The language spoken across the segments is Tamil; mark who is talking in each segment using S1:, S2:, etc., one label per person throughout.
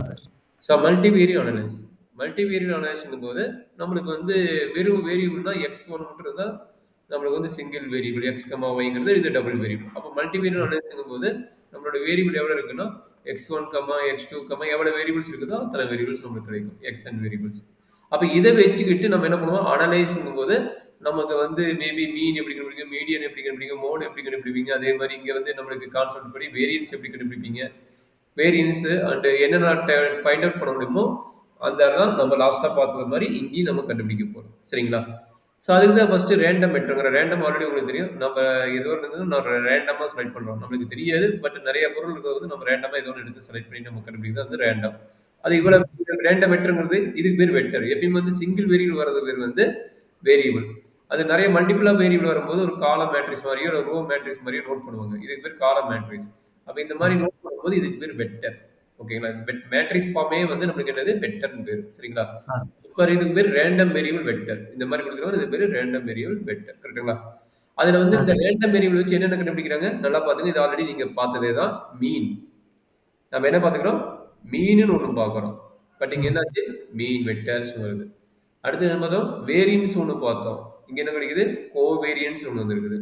S1: Sir.
S2: So multivariate analyse. Multivariate அனலைஸ்ங்கும் போது நம்மளுக்கு வந்து வெறும் வேரியபிள்னா எக்ஸ் ஒன் மட்டும் இருந்தால் நம்மளுக்கு வந்து சிங்கிள் வேரியபிள் எக்ஸ் கமா ஒய்ங்கிறது இது டபுள் வேரியபிள். அப்போ மல்டிவேரியட் அனலைஸ்ங்கும் போது நம்மளோட வேரியபிள் எவ்வளோ இருக்குன்னா X one comma X two comma எவ்வளோ வேரியபிள்ஸ் இருக்குதோ அத்தனை வேரியபிள்ஸ் நம்மளுக்கு கிடைக்கும் எக்ஸ் அண்ட் வேரியபிள்ஸ். அப்போ இதை வச்சுக்கிட்டு நம்ம என்ன பண்ணுவோம் அனலைஸுங்கும் போது நமக்கு வந்து மேபி மீன் எப்படி கண்டுபிடிங்க, மீடியன் எப்படி கண்டுபிடிங்க, மோட் எப்படி கண்டுபிடிப்பீங்க, அதே மாதிரி இங்கே வந்து நம்மளுக்கு கான்செப்ட் படி வேரியன்ஸ் எப்படி கண்டுபிடிப்பீங்க, வேரியன்ஸ் அண்ட் என்னென்ன ஃபைண்ட் அவுட் பண்ண முடியுமோ அந்த தான் நம்ம லாஸ்ட்டாக பார்த்தது மாதிரி இங்கேயும் நம்ம கண்டுபிடிக்க போகிறோம். சரிங்களா? ஸோ அதுக்கு தான் ஃபஸ்ட்டு ரேண்டம் மெட்ருங்கிற ரேண்டம் ஆல்ரெடி உங்களுக்கு தெரியும். நம்ம ஏதோ ஒன்று நம்ம ரேண்டமாக செலக்ட் பண்ணுறோம். நம்மளுக்கு தெரியாது, பட் நிறைய பொருள் இருக்கிறது வந்து நம்ம ரேண்டமாக ஏதோ ஒன்று எடுத்து செலக்ட் பண்ணி நம்ம கண்டுபிடிக்கிறது வந்து ரேண்டம். அது இவ்வளோ ரேண்டம் மெட்ருங்கிறது இதுக்கு பேர் வெக்டர். எப்பயும் வந்து சிங்கிள் வேரியபிள் வர்றது பேர் வந்து வேரியபிள். அது நிறைய மல்டிபிளாக வேரியபிள் வரும்போது ஒரு காலம் மேட்ரிக்ஸ் மாதிரியோ ஒரு ரோ மேட்ரிக்ஸ் மாதிரியோ நோட் பண்ணுவாங்க. இதுக்கு பேர் காலம் மேட்ரிக்ஸ். அப்போ இந்த மாதிரி நோட் பண்ணும்போது இதுக்கு பேர் வெக்டர். ஓகேங்களா? மேட்ரிக்ஸ் ஃபார்மே வந்து நம்மளுக்கு என்னது வெக்டர்னு பேர். சரிங்களா? இப்போ இதுக்கு பேர் ரேண்டம் வேரியபிள் வெக்டர். இந்த மாதிரி கொடுக்குறவங்க இது பேர் ரேண்டம் வேரியபிள் வெக்டர். கரெக்டுங்களா? அதில் வந்து இந்த ரேண்டம் வேரியபிள் வச்சு என்னென்ன கண்டுபிடிக்கிறாங்க நல்லா பார்த்துங்க. இது ஆல்ரெடி நீங்கள் பார்த்ததே தான் மீன். நம்ம என்ன பார்த்துக்கிறோம்? மீனுன்னு ஒன்று பார்க்குறோம். பட் இங்கே என்னாச்சு? மீன் வெக்டர்ஸ் வருது. அடுத்து என்ன பார்த்தோம்? வேரியன்ஸ் ஒன்று பார்த்தோம். இங்கே என்ன கிடைக்குது? கோவேரியன்ஸ் ஒன்று வந்துருக்குது.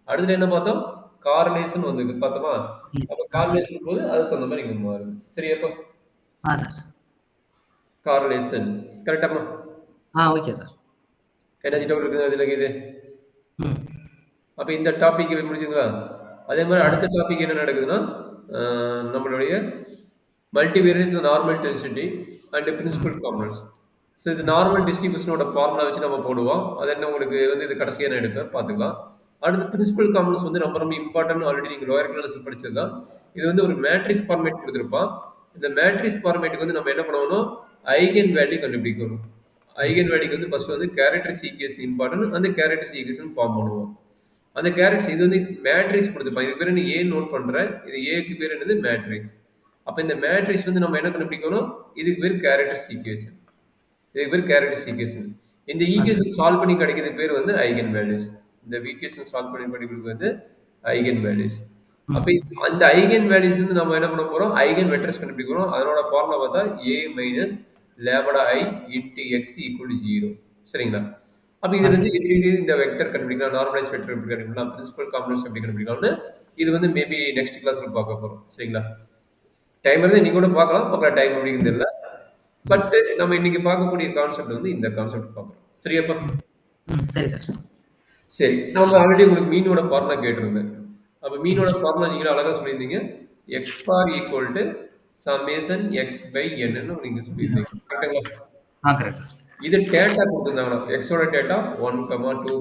S2: அடுத்து என்ன பார்த்தோம்? கார்லேஷன் வந்துருக்கு. பார்த்தோமா? அப்போ கார்லேஷன் போது அதுக்கு தகுந்த மாதிரி இங்கே மாறுது. சரியாப்பா? கார்லேஷன் கரெக்டாமா?
S1: Okay sir.
S2: எனர்ஜி டவுட் இருக்குது அதில் இது. அப்போ இந்த டாபிக் முடிச்சுங்களா? அதே மாதிரி அடுத்த டாபிக் என்ன நடக்குதுன்னா நம்மளுடைய multivariance normal density and principal components. So இது நார்மல் டிஸ்ட்ரிபியூஷனோட ஃபார்முலா வச்சு நம்ம போடுவோம். அது என்ன உங்களுக்கு வந்து இது கடைசியாக நான் எடுப்பேன், பார்த்துக்கலாம். அடுத்து பிரின்சிபல் காம்பனன்ட்ஸ் வந்து ரொம்ப ரொம்ப இம்பார்ட்டன்ட். ஆல்ரெடி நீங்கள் லோயர் கிளாஸ் படிச்சது தான். இது வந்து ஒரு மேட்ரிக்ஸ் ஃபார்மேட் கொடுத்துருப்பான். இந்த மேட்ரிக்ஸ் ஃபார்மேட்டுக்கு வந்து நம்ம என்ன பண்ணணும்? ஐகன் வேல்யூ கண்டுபிடிக்கணும். ஐகன் வேல்யூக்கு வந்து ஃபர்ஸ்ட் வந்து கேரக்டரிஸ் ஈக்குவேஷன் இம்பார்ட்டன்ட். அந்த கேரக்டரிஸ் ஈக்குவேஷன் ஃபார்ம் பண்ணுவோம். அந்த கேரக்டர்ஸ் இது வந்து மேட்ரிக்ஸ் கொடுத்துருப்பான். இது பேர் நீ ஏ நோட் பண்ணுறேன். இது ஏக்கு பேர் என்னது? மேட்ரிக்ஸ். அப்போ இந்த மேட்ரிக்ஸ் வந்து நம்ம என்ன கண்டுபிடிக்கணும்? இதுக்கு பேர் கேரக்டரிஸ் ஈக்குவேஷன். இதுக்கு பேர் கேரக்டரிஸ் ஈக்குவேஷன். இந்த ஈக்குவேஷன் சால்வ் பண்ணி கிடைக்கிற பேர் வந்து ஐகன் வேல்யூஸ். இந்த ஈக்குவேஷன் சால்வ் பண்ணி படிக்கிறது வந்து ஐகன் வேல்யூஸ். அப்போ அந்த ஐகன் வேல்யூஸ் வந்து நம்ம என்ன பண்ண போறோம்? ஐகன் வெக்டர்ஸ் கண்டுபிடிக்கிறோம். அதனோட ஃபார்முலா பார்த்தா a minus lambda i into X equal 0. சரிங்களா? அப்போ இது வந்து இந்த வெக்டர் கண்டுபிடிக்கலாம், நார்மலைஸ் வெக்டர் எப்படி கண்டுபிடிக்கலாம், பிரின்சிபல் காம்பனன்ட்ஸ் எப்படி கண்டுபிடிக்கலாம்னு இது வந்து மேபி நெக்ஸ்ட் கிளாஸ்ல பார்க்க போறோம். சரிங்களா? டைம் இருந்தால் இன்னைக்கு கூட பார்க்கலாம் டைம் அப்படிங்கிறது இல்லை. பட் நம்ம இன்னைக்கு பார்க்கக்கூடிய கான்செப்ட் வந்து இந்த கான்செப்ட் பார்க்குறோம். சரியாப்பா?
S1: சரி சார்.
S2: சரி, நம்ம ஆல்ரெடி உங்களுக்கு மீனோட ஃபார்முலா கேட்டிருந்தேன். அப்போ மீனோட ஃபார்முலா நீங்களும் அழகாக சொல்லியிருந்தீங்க. X bar equal to summation x by என்னன்னு நீங்க சொல்லியிருந்தீங்க. கரெக்டுங்களா?
S1: Correct sir.
S2: இது டேட்டா கொடுத்துருந்தாங்கன்னா எக்ஸோட டேட்டா 1, 2,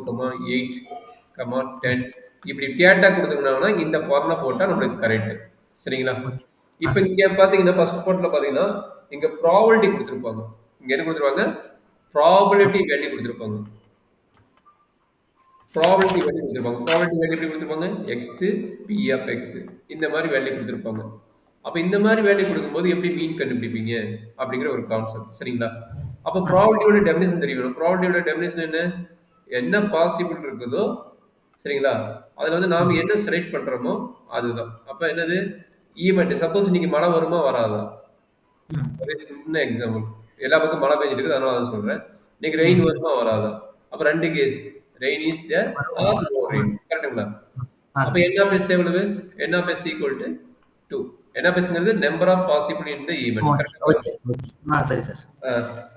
S2: 8, 10 இப்படி டேட்டா கொடுத்துருந்தாங்கன்னா இந்த ஃபார்முலா போட்டால் நம்மளுக்கு கரெக்ட். சரிங்களா? இப்போ இங்கே பார்த்தீங்கன்னா ஃபர்ஸ்ட் பார்ட்ல பார்த்தீங்கன்னா இங்கே ப்ராபபிலிட்டி கொடுத்துருப்பாங்க. இங்கே என்ன கொடுத்துருவாங்க? ப்ராபபிலிட்டி வேல்யூ கொடுத்துருப்பாங்க. ப்ராபபிலிட்டி வேல்யூ கொடுத்துருப்பாங்க. ப்ராபபிலிட்டி வேல்யூ எப்படி கொடுத்துருப்பாங்க? எக்ஸ் பி ஆஃப் எக்ஸ் இந்த மாதிரி வேல்யூ கொடுத்துருப்பாங்க. அப்போ இந்த மாதிரி வேல்யூ கொடுக்கும்போது எப்படி மீன் கண்டுபிடிப்பீங்க அப்படிங்கிற ஒரு கான்செப்ட். சரிங்களா? அப்போ ப்ராபபிலிட்டியோட டெஃபினிஷன் தெரியணும். ப்ராபபிலிட்டியோட டெஃபினிஷன் என்ன? என்ன பாசிபிள் இருக்குதோ சரிங்களா, அதில் வந்து நாம் என்ன செலக்ட் பண்ணுறோமோ அதுதான். அப்போ என்னது? ஈவெண்ட். சப்போஸ் இன்னைக்கு மழை வருமா வராதா? ஒரு சின்ன எக்ஸாம்பிள். எல்லா பக்கம் மழை பெஞ்சிட்டு இருக்குது, அதனால அதை சொல்கிறேன். இன்னைக்கு ரெயின் வருமா வராதா? அப்போ ரெண்டு case. Rain is there or no rain. கரெக்டுங்களா? அப்போ என்ன பிளஸ் எவ்வளவு? என்ன பிளஸ் ஈக்குவல் டு 2. என்ன பிளஸ்ங்கிறது number of possible in the event.
S1: சரி சார்.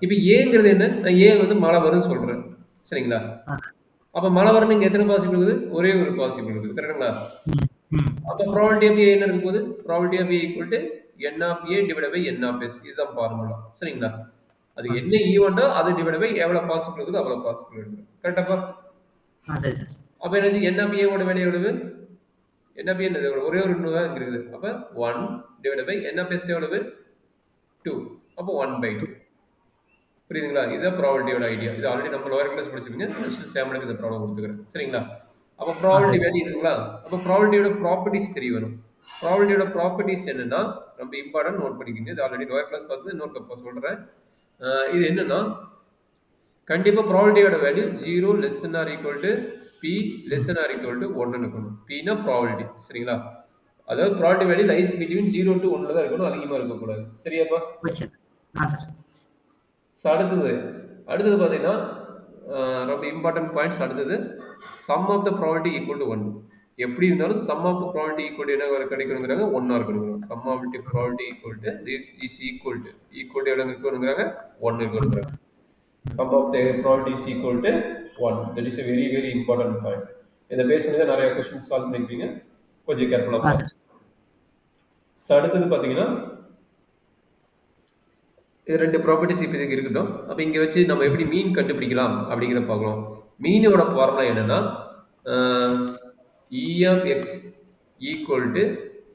S2: இப்போ ஏங்கிறது என்ன? நான் ஏ வந்து மழை வரும்னு சொல்றேன். சரிங்களா? அப்போ மழை வரணும் இங்கே எத்தனை பாசிபிள் இருக்குது? ஒரே ஒரு பாசிபிள் இருக்குது. கரெக்டுங்களா? அப்போ ப்ராபபிலிட்டி ஆஃப் ஏ என்ன இருக்கும் போது? Probability of A equal to n of A divide by n of S. இதுதான் ஃபார்முலா. சரிங்களா? அது என்ன ஈவெண்டோ அது டிவைட் பை எவ்வளவு பாசிபிள் இருக்குதோ அவ்வளவு பாசிபிள் இருக்கு. கரெக்டாப்பா?
S1: சரி சார்.
S2: அப்போ என்னாச்சு? n ஆஃப் ஏ ஓட வேல்யூ எவ்வளவு? n ஆஃப் ஏ என்னது? ஒரே ஒரு இன்னும் தான் இருக்குது. அப்போ 1 divide by n of S எவ்வளவு? 2. அப்போ 1/2. புரியுதுங்களா? இதுதான் ப்ராபபிலிட்டியோட ஐடியா. இது ஆல்ரெடி நம்ம லோயர் கிளாஸ் படிச்சிருக்கீங்க. ஜஸ்ட் சேமனுக்கு இந்த ப்ராப்ளம் கொடுத்துக்கிறேன். சரிங்களா? அப்போ ப்ராபபிலிட்டி வேல்யூ இருக்குங்களா? அப்போ ப்ராபபிலிட்டியோட ப்ராப்பர்ட்டிஸ் தெரிய வரும். ப்ராபபிலிட்டியோட ப்ராப்பர்ட்டிஸ் என்னன்னா ரொம்ப இம்பார்ட்டன்ட், நோட் பண்ணிக்கோங்க. இது ஆல்ரெடி லோயர் கிளாஸ் பார்த்தது, இன்னொரு கப்பா சொல்கிறேன். இது என்னன்னா கண்டிப்பாக ப்ராபபிலிட்டியோட value 0 less than or equal to P less than or equal to 1 இருக்கணும். பின்னா ப்ராபபிலிட்டி. சரிங்களா? அதாவது property value lies between 0 to 1 தான் இருக்கணும், அதிகமாக இருக்கக்கூடாது. சரியாப்பா?
S1: Okay sir. சார்.
S2: ஸோ அடுத்தது பார்த்தீங்கன்னா ரொம்ப இம்பார்ட்டன்ட் பாயிண்ட்ஸ். அடுத்தது sum of the property equal to 1. எப்படி இருந்தாலும் sum of property equal to என்ன கிடைக்கணுங்கிறாங்க, 1 இருக்கணும். Sum of property equal to is equal to எவ்வளோ இருக்கணுங்கிறாங்க, 1 இருக்கணுங்கிறாங்க. Sum of the probability is equal to 1. That is a very very important point. இந்த பேஸ் பண்ணி தான் நிறைய கொஸ்டின்ஸ் சால்வ் பண்ணிருப்பீங்க. கொஞ்சம் கேர்ஃபுல்லா பாருங்க. அடுத்தது பாத்தீங்கன்னா இது ரெண்டு ப்ராப்பர்ட்டிஸ் இப்போ இதுக்கு இருக்கட்டும். அப்போ இங்கே வச்சு நம்ம எப்படி மீன் கண்டுபிடிக்கலாம் அப்படிங்கிறத பார்க்கலாம். மீனோட ஃபார்முலா என்னன்னா E of x equal to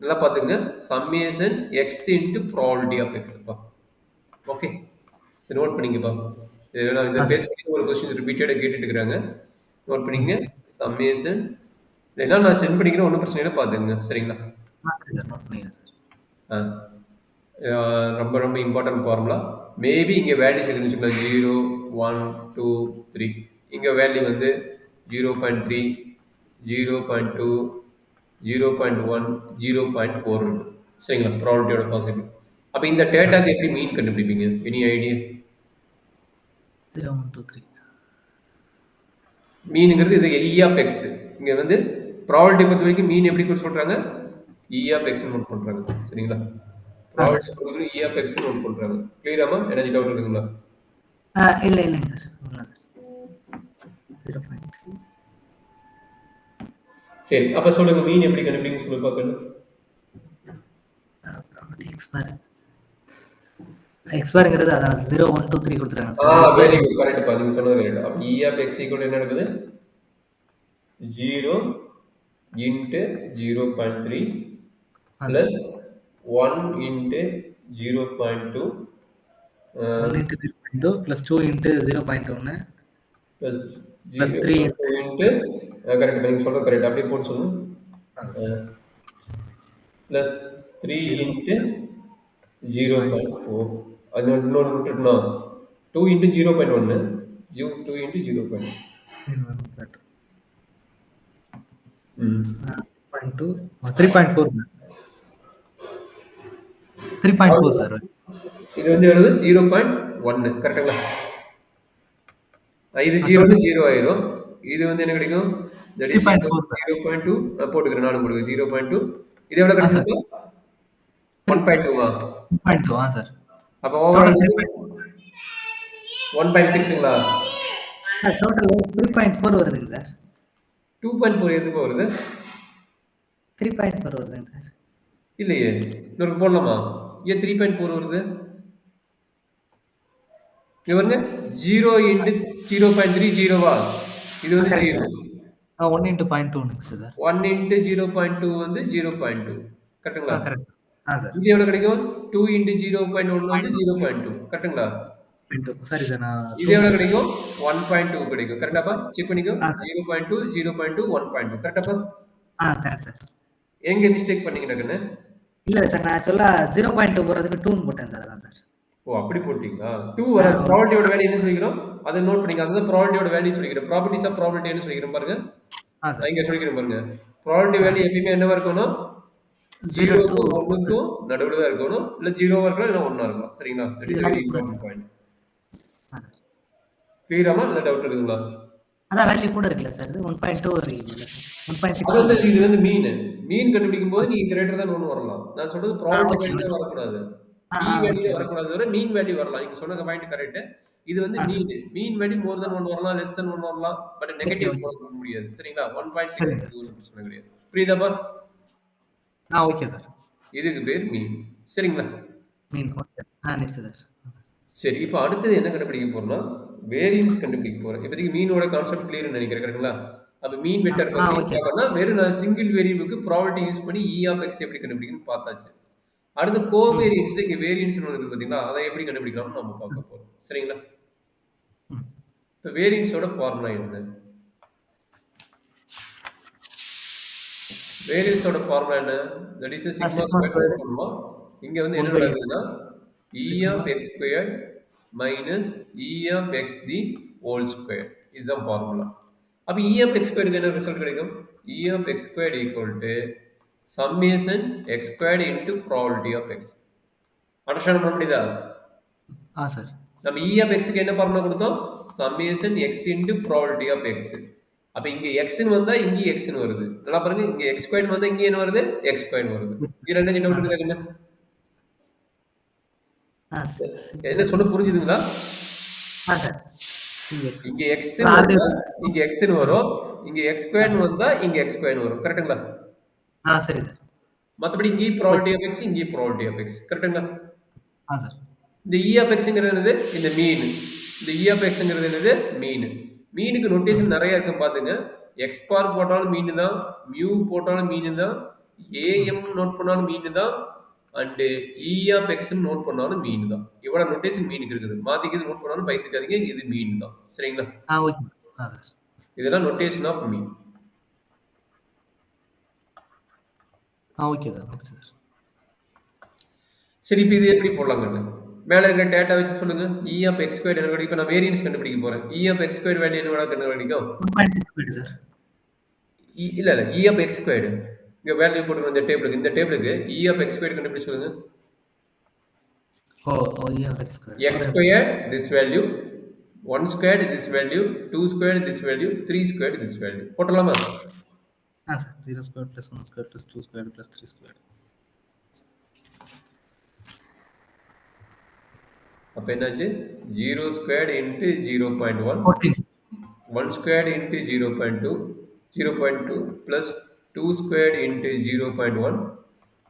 S2: நல்லா பார்த்துங்க summation x into probability of எக்ஸ்ப்பா. ஓகே, நோட் பண்ணிங்கப்பா. இந்த பேஸ் பண்ணி ஒரு கொஸ்டின் ரிப்பீட்டடாக கேட்டுட்டு இருக்கிறாங்க. நோட் பண்ணிங்க சம்மேஷன். இல்லைன்னா நான் சென்ட் பண்ணிக்கிறேன், ஒன்றும் பிரச்சனை இல்லை, பார்த்துங்க. சரிங்களா? ரொம்ப ரொம்ப இம்பார்ட்டன்ட் ஃபார்முலா. மேபி இங்கே வேல்யூஸ் எதுன்னு வச்சுக்கலாம், 0 1 2 3. இங்கே வேல்யூ வந்து 0.3 0.2 0.1 0.4 இருக்கு. சரிங்களா? ப்ராபபிலிட்டியோட பாசிபிள். அப்போ இந்த டேட்டாக்கு எப்படி மீன் கண்டுபிடிப்பீங்க? Any idea?
S1: 0 1 2 3
S2: மீனுங்கிறது இது இ ஆஃப் எக்ஸ். இங்கே வந்து ப்ராபபிலிட்டி பொறுத்த வரைக்கும் மீன் எப்படி சொல்கிறாங்க, இ ஆஃப் எக்ஸ் நோட் பண்ணுறாங்க. சரிங்களா? ப்ராபபிலிட்டி பொறுத்த வரைக்கும் இ ஆஃப் எக்ஸ் நோட் பண்ணுறாங்க. கிளியராமா? எனர்ஜி டவுட் இருக்குங்களா?
S1: இல்லைங்க சார். சார் 0.3.
S2: சரி, அப்போ சொல்லுங்க மீன் எப்படி கண்டுபிடிங்க சொல்லி பார்க்கணும்.
S1: எக்ஸ்பார்ங்கிறது அதான் 0 1 2 3 கொடுத்துறாங்க சார்.
S2: வெரி குட், கரெக்ட் பா, நீங்க சொன்னது கரெக்ட். அப்ப e of x = என்ன இருக்குது, 0 into 0.3 plus 1 into 0.2
S1: 1 into 0.2 plus 2 into 0.1
S2: plus
S1: 3
S2: into correct, நீங்க சொல்றது கரெக்ட். அப்படியே போட்டு சொல்லுங்க. plus 3 into 0.4. அது இன்னொரு விட்டுட்டோம்னா 2 into 0.1 2 into 0.1
S1: 3.4 3.4 சார்.
S2: இது வந்து எழுது 0.1 கரெக்ட்டுங்களா? இது 0 னு 0 ஆயிரும். இது வந்து என்ன கிடைக்கும், தட் இஸ் 0.2 போட்டுக்கிறேன் நானும் போடுங்க 0.2. இது எவ்வளவு கிடைச்சது? 1.2 வா?
S1: 1.2 சார்.
S2: அப்ப ஓவரால் 1.6ங்களா?
S1: டோட்டல் 3.4 வருதுங்க சார்.
S2: 2.4 எதுக்கு வருது?
S1: 3.4 வருதுங்க சார்.
S2: இல்லையே, இன்னொரு போடலாமா? ஏன் 3.4 வருது? இங்க பாருங்க 0 into 0.3 0வா? இது வந்து 0.
S1: 1 into 0.2 நெக்ஸ்ட் சார்.
S2: 1 into 0.2 வந்து 0.2 கரெக்ட்டுங்களா?
S1: கரெக்ட். சார்.
S2: இது எவ்வளவு கிடைக்கும்? 2 into 0.1 வந்து 0.2 கரெக்ட்டுங்களா?
S1: சரி சார்.
S2: இது எவ்வளவு கிடைக்கும்? 1.2 கிடைக்கும். கரெக்டாப்பா? செக் பண்ணிக்கோ. 0.2 0.2 1.2 கரெக்டாப்பா?
S1: Correct sir.
S2: எங்க மிஸ்டேக் பண்ணீங்க கண்ணு?
S1: இல்ல சார், நான் சொல்ல 0.2 போறதுக்கு 2 போட்டேன் சார். அதான் சார்.
S2: ஓ, அப்படி போட்டீங்களா? 2 வர ப்ராபபிலிட்டியோட வேல்யூ என்ன சொல்லிக்கிறோம், அதை நோட் பண்ணிங்க. அதுதான் ப்ராபபிலிட்டியோட வேல்யூ சொல்லிக்கிறோம். ப்ராபர்ட்டிஸ் ஆஃப் ப்ராபபிலிட்டி என்ன சொல்லிக்கிறோம் பாருங்க.
S1: சார்.
S2: இங்க சொல்லிக்கிறேன் பாருங்க. ப்ராபபிலிட்டி வேல்யூ எப்பவுமே என்னவா இருக்கணும், 0க்கும் 1க்கும் நடுவுல தான் இருக்கணும். இல்ல 0வா இருக்கலாம், இல்ல 1ஆ இருக்கலாம். சரிங்களா? That is very important point. கிளியராமா? இல்ல டவுட் இருக்குங்களா?
S1: அதான் வேல்யூ கூட இருக்குல்ல சார். இது 1.2 வருது. 1.6
S2: அது இது வந்து மீன் கண்டுபிடிக்கும் போது நீங்க கிரேட்டர் தான் 1 வரலாம். நான் சொல்றது ப்ராபபிலிட்டி வேல்யூ வரக்கூடாது. மீ வேல்யூ வரக்கூடாது, வர மீன் வேல்யூ வரலாம். நீங்க சொன்ன பாயிண்ட் கரெக்ட். இது வந்து மீன் வேல்யூ மோர் தென் 1 வரலாம், லெஸ் தென் 1 வரலாம். பட் நெகட்டிவ் போட முடியாது. சரிங்களா? 1.6 பிரச்சனை கிடையாது. புரியுதாப்பா?
S1: Okay sir.
S2: இதுக்கு பேர் மீன். சரிங்களா?
S1: மீன். ஓகே. Next sir.
S2: சரி, இப்போ அடுத்தது என்ன கண்டுபிடிக்க போறோம்னா வேரியன்ஸ் கண்டுபிடிக்க போறோம். இப்போதைக்கு மீனோட கான்செப்ட் கிளியர்னு நினைக்கிறேன். கரெக்ட்டுங்களா? அப்ப மீன் வெக்டர் பார்த்தீங்கன்னா வெறும் நான் சிங்கிள் வேரியபிளுக்கு ப்ராபபிலிட்டி யூஸ் பண்ணி e of x எப்படி கண்டுபிடிக்கணும்னு பார்த்தாச்சு. அடுத்து கோவேரியன்ஸ்ல இங்க வேரியன்ஸ் இருக்கு பாத்தீங்களா, அதை எப்படி கண்டுபிடிக்கலாம்னு நம்ம பார்க்க போறோம். சரிங்களா? இப்போ வேரியன்ஸோட ஃபார்முலா என்ன? வேரியன்ஸோட ஃபார்முலா என்ன? That is sigma square formula. இங்க வந்து என்ன நடக்குதுன்னா e of x squared minus e of x the whole square. இதுதான் ஃபார்முலா. அப்ப e of x squared என்ன ரிசல்ட் கிடைக்கும்? e of x squared equal to summation x squared into probability of x. Understand பண்ண முடியுதா?
S1: சார்.
S2: நம்ம இ ஆஃப் எக்ஸுக்கு என்ன ஃபார்முலா கொடுத்தோம்? Summation x into probability of x. அப்போ இங்கே எக்ஸ்ன்னு வந்தா இங்கே எக்ஸ்ன்னு வருது. நல்லா பாருங்க, இங்கே எக்ஸ் ஸ்கொயர்டு வந்தா இங்கே என்ன வருது? எக்ஸ் ஸ்கொயர்டு வருது. இதுல என்ன டவுட் இருக்குங்க? என்ன சொல்ல புரிஞ்சுதுங்களா? இங்க எக்ஸ் இங்க எக்ஸ்ன்னு வரும், இங்க எக்ஸ் ஸ்கொயர்டு வந்தா இங்க எக்ஸ் ஸ்கொயர்டு வரும். கரெக்ட்டுங்களா?
S1: சரி சார்.
S2: மற்றபடி இங்கே ப்ராபபிலிட்டி ஆஃப் எக்ஸ், இங்கே ப்ராபபிலிட்டி ஆஃப் எக்ஸ். கரெக்ட்டுங்களா?
S1: சார்.
S2: இந்த இ ஆஃப் எக்ஸ்ங்கிறது என்னது? இந்த மீன். இந்த இ ஆஃப் எக்ஸ்ங்கிறது என்னது? மீன். மீனுக்கு நோட்டேஷன் நிறைய இருக்கு பாத்துங்க. எக்ஸ் பார் போட்டாலும் மீன் தான், மியூ போட்டாலும் மீன் தான், ஏஎம் நோட் பண்ணாலும் மீன் தான், and E of x note பண்ணாலும் மீன் தான். இவ்வளவு நோட்டேஷன் மீனுக்கு இருக்குது. மாத்திக்கிது நோட் பண்ணாலும் பயத்துக்காதீங்க, இது மீன் தான். சரிங்களா?
S1: Okay sir.
S2: இதெல்லாம் notation of mean.
S1: Okay sir. Okay sir.
S2: சரி, இப்போ இது எப்படி போடலாங்க? மேலே இருக்க டேட்டா வச்சு சொல்லுங்க. இ ஆஃப் எக்ஸ் ஸ்கொயர் என்ன கிடைக்கும்? இப்போ நான் வேரியன்ஸ் கண்டுபிடிக்க போறேன். E of x square value என்ன கிடைக்கும்?
S1: 1.6 சார்.
S2: இல்ல இ ஆஃப் எக்ஸ் ஸ்கொயர் இங்க வேல்யூ போட்டுருங்க. இந்த டேபிளுக்கு இ ஆஃப் எக்ஸ் ஸ்கொயர் கண்டுபிடிச்சு சொல்லுங்க.
S1: E of x square.
S2: X square this value, 1 square this value, 2 square this value, 3 square this value போடலாமா?
S1: Sir. 0 square + 1 square + 2 square + 3 square.
S2: அப்ப என்னாச்சு? 0 square into 0.1, 1 square into 0.2, 0.2 plus 2 square into 0.1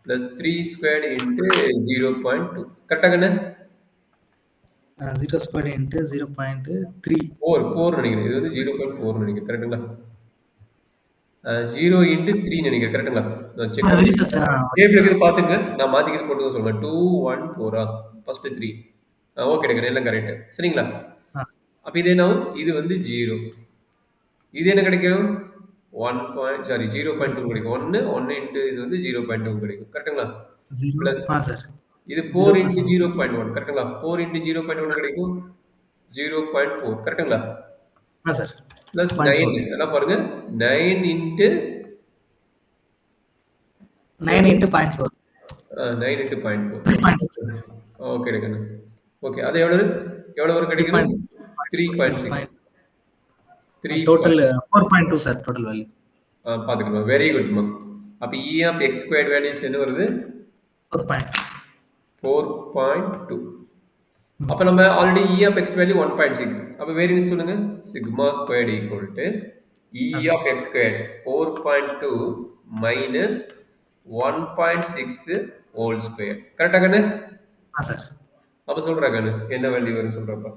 S2: plus 3 square into 0.2. கரெக்டாக என்ன?
S1: 0 ஸ்கொயர் இன்ட்டு 0.3
S2: 4 நினைக்கிறேன். இது வந்து 0.4 நினைக்கிறேன். கரெக்டுங்களா? 0 இன்ட்டு 3 நினைக்கிறேன். கரெக்டுங்களா? நான் செக் டேபிளுக்கு பார்த்துங்க. நான் மாற்றிக்கிது போட்டு சொல்லுங்கள். 2 1 4 ஃபர்ஸ்ட் 3. ஓகே எடுக்கிறேன், எல்லாம் கரெக்டு. சரிங்களா? அப்போ இது என்ன? இது வந்து 0. இது என்ன கிடைக்கும்? 0.2 கிடைக்கும். 1 இன்ட்டு இது வந்து 0.2 கிடைக்கும். கரெக்டுங்களா? ப்ளஸ் இது 4 இன்ட்டு 0.1. கரெக்டுங்களா? 4 இன்ட்டு 0.1 கிடைக்கும் 0.4. கரெக்டுங்களா? ப்ளஸ் 9. எல்லாம் பாருங்க, 9 இன்ட்டு
S1: 0.4.
S2: 9 இன்ட்டு 0.4. ஓகே எடுக்கணும். ஓகே, அது எவ்வளவு வரும் கிடைக்கும்? 3.6.
S1: டோட்டல் 4.2 சார். டோட்டல் வேல்யூ
S2: பாத்துக்கலாம். வெரி குட் மா. அப்ப E of x square values என்ன வருது? 4.2. அப்ப நம்ம already E of x value 1.6. அப்ப வேரியன்ஸ் சொல்லுங்க. Sigma squared equal to E of x square 4.2 minus 1.6 whole square. கரெக்டா கண்ணு?
S1: சார்.
S2: அப்ப சொல்றா கண்ணு, என்ன வேல்யூ வரும்னு சொல்றப்பா?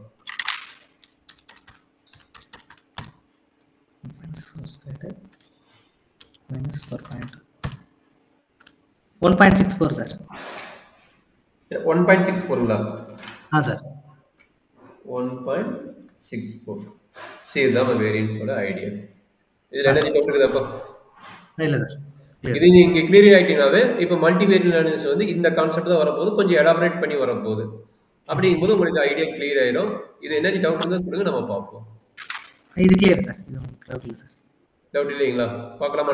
S1: 1.64 சார்.
S2: 1.64ங்களா?
S1: சார்.
S2: 1.64. சரி, இதுதான் வேரியன்ஸோட ஐடியா. இதுல என்ன டவுட் இருக்குதாப்பா?
S1: இல்ல சார்.
S2: இது நீங்க கிளியர் ஆயிட்டீங்கனாவே இப்போ மல்டிவேரியபிள் அனாலிசிஸ் வந்து இந்த கான்செப்ட் தான் வரப்போகுது. கொஞ்சம் எலாபரேட் பண்ணி வரப்போகுது. அப்படிங்கும்போது உங்களுக்கு ஐடியா கிளியர் ஆயிடும். இது என்ன டவுட் இருந்தா சொல்லுங்க, நம்ம பார்ப்போம்.
S1: இது கிளியர் சார். இது டவுட் இல்ல சார்.
S2: டவுட் இல்லைங்களா? பார்க்கலாமா?